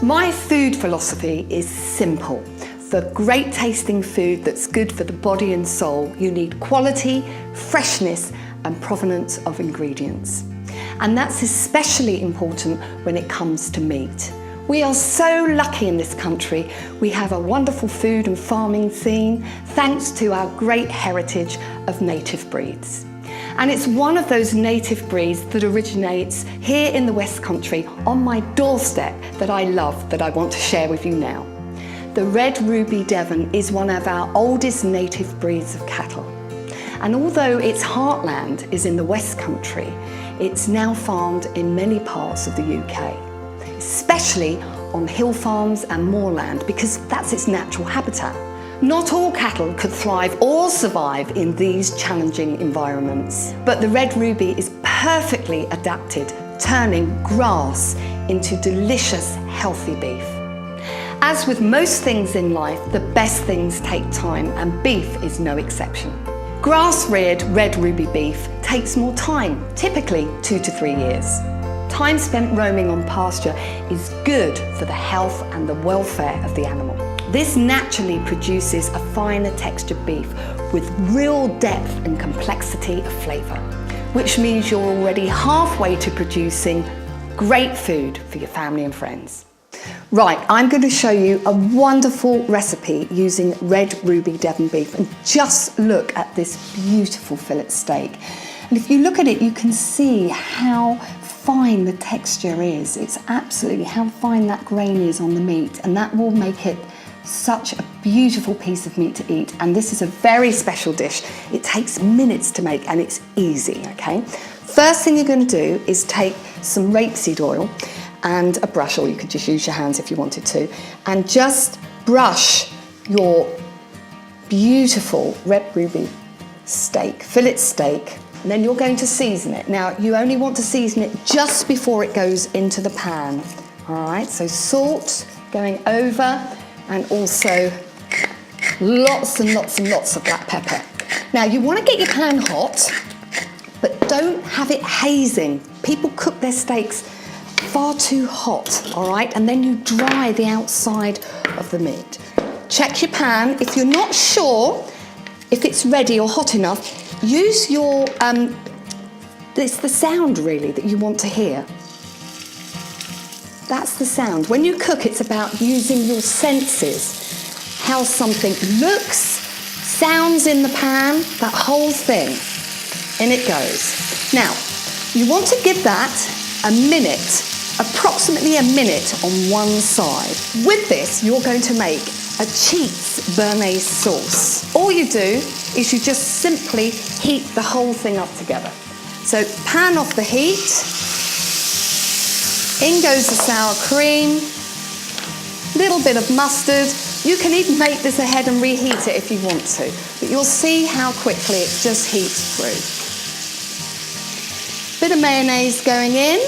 My food philosophy is simple. For great tasting food that's good for the body and soul, you need quality, freshness, and provenance of ingredients. And that's especially important when it comes to meat. We are so lucky in this country. We have a wonderful food and farming scene thanks to our great heritage of native breeds. And it's one of those native breeds that originates here in the West Country on my doorstep that I love, that I want to share with you now. The Red Ruby Devon is one of our oldest native breeds of cattle. And although its heartland is in the West Country, it's now farmed in many parts of the UK, especially on hill farms and moorland, because that's its natural habitat. Not all cattle could thrive or survive in these challenging environments, but the Red Ruby is perfectly adapted, turning grass into delicious, healthy beef. As with most things in life, the best things take time, and beef is no exception. Grass-reared Red Ruby beef takes more time, typically 2 to 3 years. Time spent roaming on pasture is good for the health and the welfare of the animal. This naturally produces a finer textured beef with real depth and complexity of flavour, which means you're already halfway to producing great food for your family and friends. Right, I'm going to show you a wonderful recipe using Red Ruby Devon beef, and just look at this beautiful fillet steak. And if you look at it, you can see how fine the texture is. It's absolutely how fine that grain is on the meat, and that will make it such a beautiful piece of meat to eat. And this is a very special dish. It takes minutes to make and it's easy, okay? First thing you're going to do is take some rapeseed oil and a brush, or you could just use your hands if you wanted to, and just brush your beautiful Red Ruby steak, fillet steak, and then you're going to season it. Now, you only want to season it just before it goes into the pan. All right, so salt going over, and also lots and lots and lots of black pepper. Now, you want to get your pan hot, but don't have it hazing. People cook their steaks far too hot, all right? And then you dry the outside of the meat. Check your pan. If you're not sure if it's ready or hot enough, use your, it's the sound really that you want to hear. That's the sound. When you cook, it's about using your senses, how something looks, sounds in the pan, that whole thing. In it goes. Now, you want to give that a minute, approximately a minute on one side. With this, you're going to make a cheese béarnaise sauce. All you do is you just simply heat the whole thing up together. So pan off the heat, in goes the sour cream, little bit of mustard. You can even make this ahead and reheat it if you want to, but you'll see how quickly it just heats through. Bit of mayonnaise going in,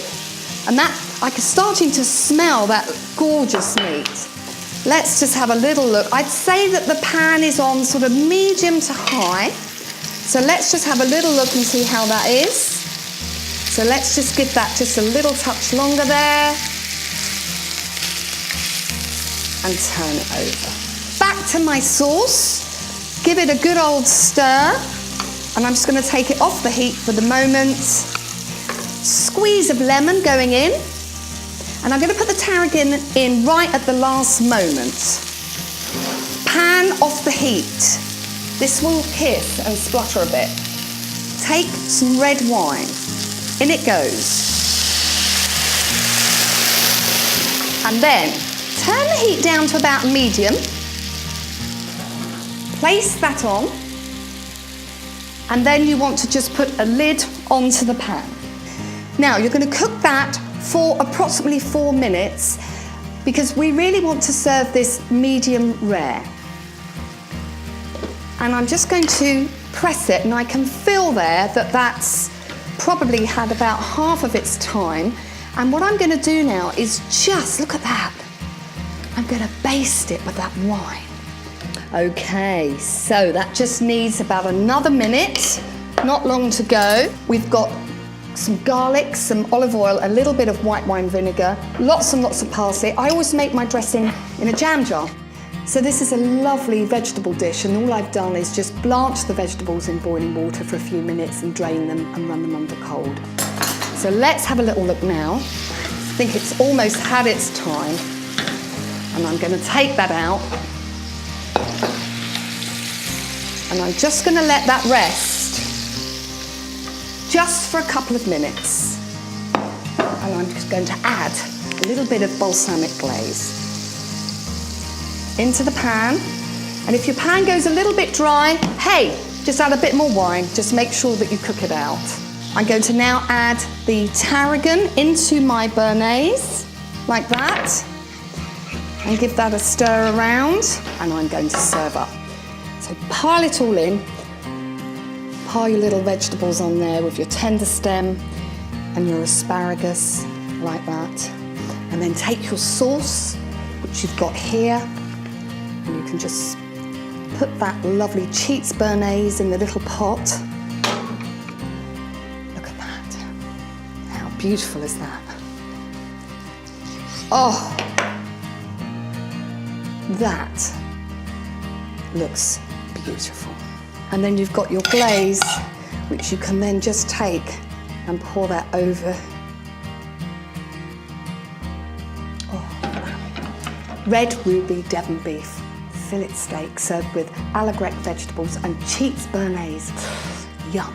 and that, I'm starting to smell that gorgeous meat. Let's just have a little look. I'd say that the pan is on sort of medium to high. So let's just have a little look and see how that is. So let's just give that just a little touch longer there. And turn it over. Back to my sauce. Give it a good old stir. And I'm just going to take it off the heat for the moment. Squeeze of lemon going in. And I'm going to put the tarragon in right at the last moment. Pan off the heat. This will hiss and splutter a bit. Take some red wine. In it goes. And then turn the heat down to about medium. Place that on. And then you want to just put a lid onto the pan. Now you're going to cook that for approximately 4 minutes, because we really want to serve this medium rare. And I'm just going to press it, and I can feel there that that's probably had about half of its time. And what I'm going to do now is just, look at that, I'm going to baste it with that wine. Okay, so that just needs about another minute, not long to go. We've got some garlic, some olive oil, a little bit of white wine vinegar, lots and lots of parsley. I always make my dressing in a jam jar. So this is a lovely vegetable dish, and all I've done is just blanch the vegetables in boiling water for a few minutes and drain them and run them under cold. So let's have a little look now. I think it's almost had its time, and I'm going to take that out. And I'm just going to let that rest just for a couple of minutes. And I'm just going to add a little bit of balsamic glaze into the pan. And if your pan goes a little bit dry, hey, just add a bit more wine. Just make sure that you cook it out. I'm going to now add the tarragon into my béarnaise, like that, and give that a stir around, and I'm going to serve up. So pile it all in, pile your little vegetables on there with your tender stem and your asparagus, like that. And then take your sauce, which you've got here, and you can just put that lovely Cheats béarnaise in the little pot. Look at that. How beautiful is that? Oh, that looks beautiful. And then you've got your glaze, which you can then just take and pour that over. Oh. Red ruby Devon beef fillet steak served with à la grecque vegetables and Cheats béarnaise. Yum.